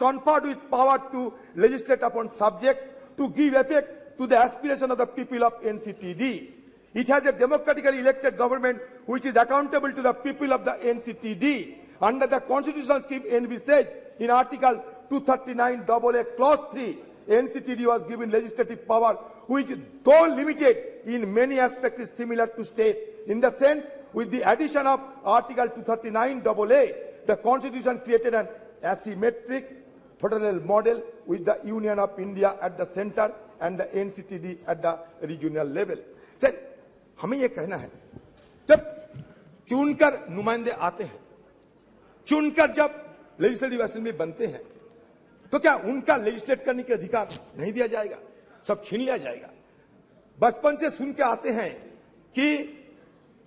conferred with power to legislate upon subject to give effect to the aspiration of the people of NCTD. It has a democratically elected government which is accountable to the people of the NCTD. Under the constitutional scheme envisaged in Article 239AA Clause 3, NCTD was given legislative power which, though limited in many aspects, is similar to states. In the sense, with the addition of Article 239AA, the Constitution created an asymmetric federal model with the Union of India at the center and the NCTD at the regional level. Sir, हमें ये कहना है, जब चुनकर नुमाइंदे आते हैं, चुनकर जब लेजिस्लेटिव असेंबली बनते हैं, तो क्या उनका लेजिस्लेट करने के अधिकार नहीं दिया जाएगा? सब छीन लिया जाएगा? बचपन से सुन के आते हैं कि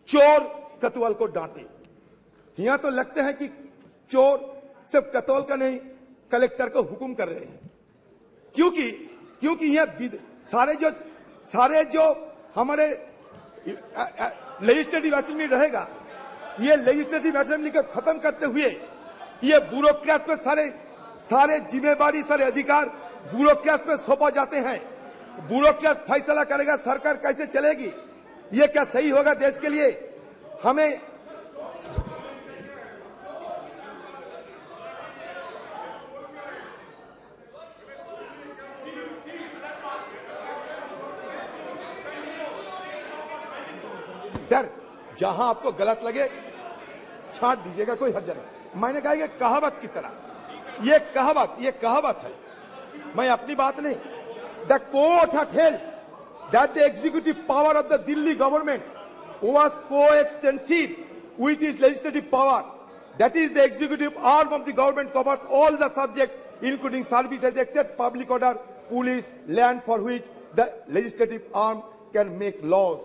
चोर कतवाल को डांटे। यहां तो लगते हैं कि चोर सिर्फ कतवाल का नहीं, कलेक्टर को हुक्म कर रहे हैं। क्योंकि यह सारे जो हमारे लेजिस्लेटिव असेंबली रहेगा, ये लेजिस्लेटिव असेंबली को खत्म करते हुए ये ब्यूरोक्रेट्स पे सारे जिम्मेदारी, सारे अधिकार ब्यूरोक्रेट्स पे सौंपा जाते हैं। ब्यूरोक्रेट्स फैसला करेगा सरकार कैसे चलेगी। ये क्या सही होगा देश के लिए? हमें सर, जहां आपको गलत लगे छांट दीजिएगा, कोई हर्ज नहीं। मैंने कहा कि कहावत की तरह, ये कहावत है, मैं अपनी बात नहीं। The court had held that the executive power of the Delhi government was coextensive with its legislative power. That is, the executive arm of the government covers all the subjects, including services except public order, police, land, for which the legislative arm can make laws.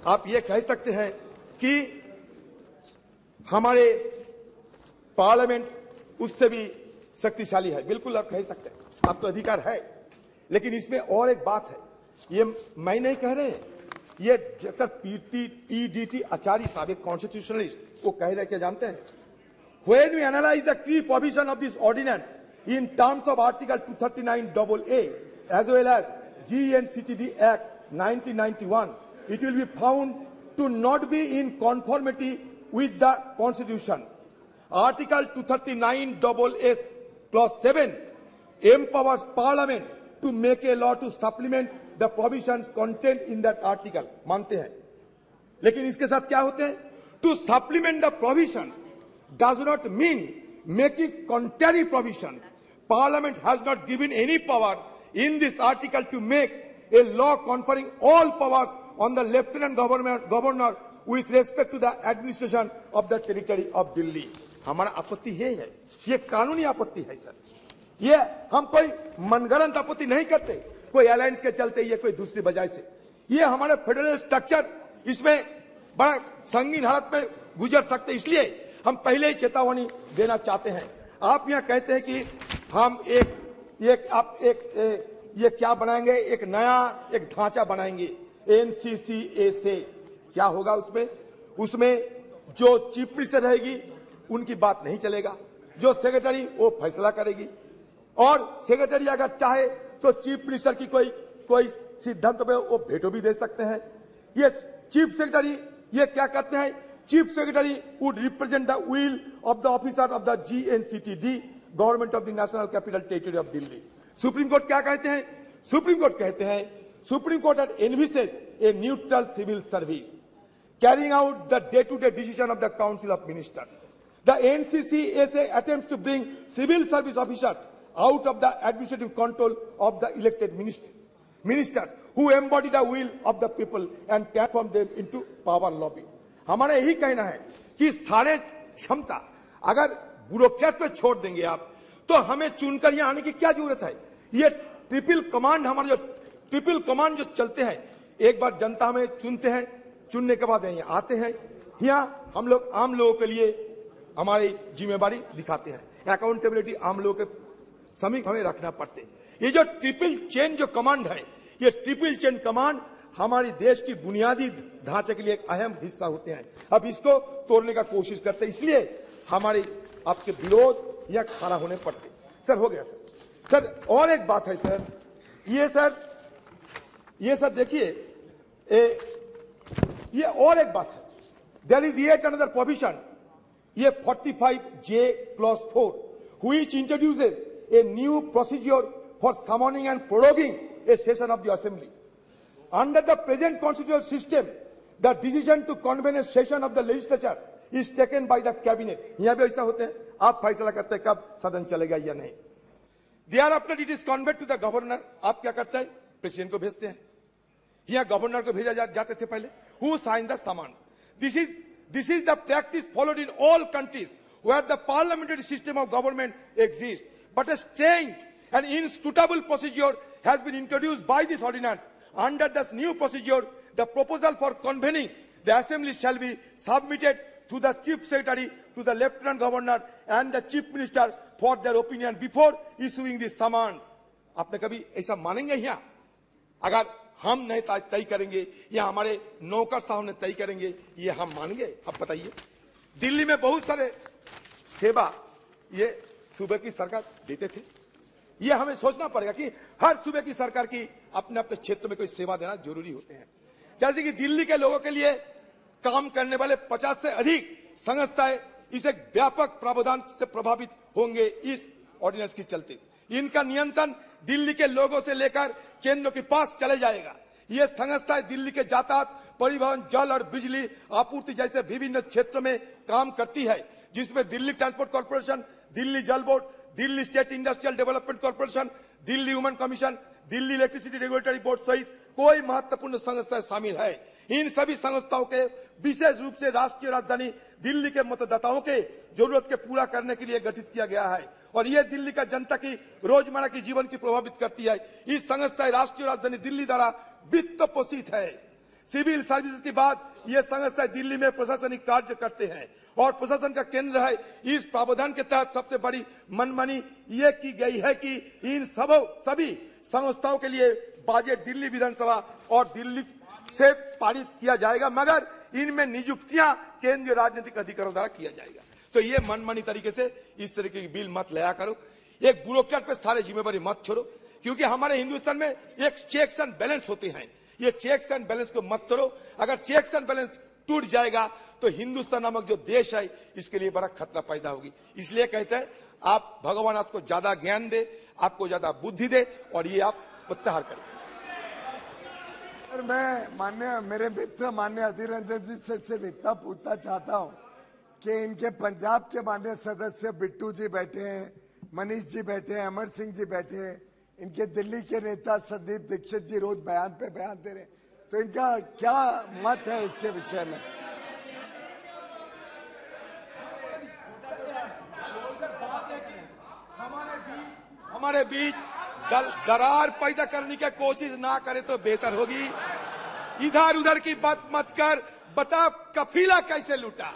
आप ये कह सकते हैं कि हमारे parliament उससे भी शक्तिशाली है, बिल्कुल आप कह सकते हैं, आपको अधिकार है। लेकिन इसमें और एक बात है, ये मैं नहीं कह रहे हैं, ये डॉक्टर PDT आचार्य साहब, एक कॉन्स्टिट्यूशनलिस्ट, वो कह रहे क्या जानते हैं? When we analyze the key provision of this ordinance in terms of Article 239AA as well as GNCTD Act 1991, it will be found to not be in conformity with the Constitution. Article 239AA Clause 7 empowers Parliament to make a law to supplement the provisions contained in that article. मानते हैं, लेकिन इसके साथ क्या होते हैं? To supplement the provision does not mean making contrary provision. Parliament has not given any power in this article to make a law conferring all powers on the Lieutenant Governor with respect to the administration of the territory of Delhi. हमारा आपत्ति है, ये कानूनी आपत्ति है sir. ये हम कोई मनगढ़ंत आपत्ति नहीं करते, कोई अलायंस के चलते, ये कोई दूसरी वजह से। ये हमारे फेडरल स्ट्रक्चर इसमें बड़ा संगीन हालत में गुजर सकते, इसलिए हम पहले ही चेतावनी देना चाहते हैं। आप यहाँ कहते हैं कि हम ये क्या बनाएंगे, एक नया एक ढांचा बनाएंगे NCCA से। क्या होगा उसमें जो चीफ मिनिस्टर रहेगी उनकी बात नहीं चलेगा, जो सेक्रेटरी वो फैसला करेगी, और सेक्रेटरी अगर चाहे तो चीफ मिनिस्टर की कोई सिद्धांत पे वो वेटो भी दे सकते हैं। ये चीफ सेक्रेटरी ये क्या करते हैं? Chief secretary would represent the will of the officer of the GNCTD, government of the national capital territory of Delhi. Supreme court क्या कहते हैं? सुप्रीम कोर्ट कहते हैं, supreme court had envisaged a neutral civil service carrying out the day-to-day decision of the Council of Ministers. The NCCA attempts to bring civil service officers out of the administrative control of the elected ministers who embody the will of the people and transform them into power lobby. हमारा यही कहना है कि सारे क्षमता अगर bureaucrat पे छोड़ देंगे आप, तो हमें चुनकर यहाँ आने की क्या जरूरत है? ये ट्रिपल कमांड, हमारे जो ट्रिपल कमांड जो चलते हैं, एक बार जनता हमें चुनते हैं, चुनने के बाद यहाँ आते हैं, यहाँ हम लोग आम लोगों के लिए हमारी जिम्मेदारी दिखाते हैं। अकाउंटेबिलिटी आम लोगों के समीप हमें रखना पड़ते। ये जो ट्रिपल चेन जो कमांड है, ये ट्रिपल चेन कमांड हमारी देश की बुनियादी ढांचे के लिए एक अहम हिस्सा होते हैं। अब इसको तोड़ने का कोशिश करते हैं, इसलिए हमारे आपके विरोध या खड़ा होने पड़ते। सर हो गया सर। और एक बात है सर, ये सर देखिए, ये और एक बात है, there is yet another provision, ये 45J+4 which introduces a new procedure for summoning and proroguing a session of the assembly. Under the present constitutional system, the decision to convene a session of the legislature is taken by the cabinet. यहाँ भी ऐसा होते हैं, आप फैसला करते हैं कब सदन चलेगा या नहीं। Thereafter it is conveyed to the governor. आप क्या करते हैं, प्रेसिडेंट को भेजते हैं, यहाँ गवर्नर को भेजा जाते थे पहले, who signed the summons. This is the practice followed in all countries where the parliamentary system of government exists. But a strange and inscrutable procedure has been introduced by this ordinance. Under this new procedure, the proposal for convening the assembly shall be submitted to the chief secretary, to the lieutenant governor and the chief minister for their opinion before issuing this summons. आपने कभी ऐसा मानेंगे यहाँ? अगर हम नहीं तय करेंगे या हमारे नौकर साहब ने तय करेंगे, ये हम मानेंगे? अब बताइए, दिल्ली में बहुत सारे सेवा ये सूबे की सरकार देते थे, ये हमें सोचना पड़ेगा कि हर सूबे की सरकार की अपने अपने क्षेत्र में कोई सेवा देना जरूरी होते हैं। जैसे कि दिल्ली के लोगों के लिए काम करने वाले 50 से अधिक संस्थाएं इस एक व्यापक प्रावधान से प्रभावित होंगे इस ऑर्डिनेंस के चलते। इनका नियंत्रण दिल्ली के लोगों से लेकर केंद्र के पास चले जाएगा। ये संस्थाएं दिल्ली के यातायात, परिवहन, जल और बिजली आपूर्ति जैसे विभिन्न क्षेत्रों में काम करती है, जिसमें दिल्ली ट्रांसपोर्ट कॉर्पोरेशन, दिल्ली जल board, Delhi state industrial development corporation, Delhi women commission, Delhi electricity regulatory board सहित कोई महत्वपूर्ण संस्थाएं शामिल है। इन सभी संस्थाओं के विशेष रूप से राष्ट्रीय राजधानी दिल्ली के मतदाताओं के जरूरत के पूरा करने के लिए गठित किया गया है और यह दिल्ली का जनता की रोजमर्रा की जीवन की प्रभावित करती है। इस संस्थाएं राष्ट्रीय राजधानी दिल्ली द्वारा वित्त पोषित है। सिविल सर्विस के बाद ये संस्थाएं दिल्ली में प्रशासनिक कार्य करते हैं और प्रशासन का केंद्र है। इस प्रावधान के तहत सबसे बड़ी मनमानी ये की गई है कि इन सभी संस्थाओं के लिए बजट दिल्ली विधानसभा और दिल्ली से पारित किया जाएगा, मगर इनमें नियुक्तियां केंद्रीय राजनीतिक अधिकारियों द्वारा किया जाएगा। तो ये मनमानी तरीके से इस तरीके की बिल मत लाया करो, एक ब्यूरोक्रेट पे सारे जिम्मेवारी मत छोड़ो, क्योंकि हमारे हिंदुस्तान में एक चेक्स एंड बैलेंस होते हैं। ये चेक्स एंड बैलेंस को मत तोड़ो। अगर चेक्स एंड बैलेंस टूट जाएगा तो हिंदुस्तान नामक जो देश है इसके लिए बड़ा खतरा पैदा होगी। इसलिए कहते हैं आप भगवान आपको ज्यादा ज्ञान दे, आपको ज्यादा बुद्धि दे और ये आप प्रत्याहार करें। सर, मैं मेरे मित्र मान्य अधीर रंजन जी से सिर्फ इतना पूछना चाहता हूं कि इनके पंजाब के माननीय सदस्य बिट्टू जी बैठे हैं, मनीष जी बैठे हैं, अमर सिंह जी बैठे हैं, इनके दिल्ली के नेता संदीप दीक्षित जी रोज बयान पे बयान दे रहे हैं, तो इनका क्या मत है इसके विषय में? हमारे बीच दरार पैदा करने की कोशिश ना करे तो बेहतर होगी। इधर उधर की बात मत कर, बता कफीला कैसे लूटा।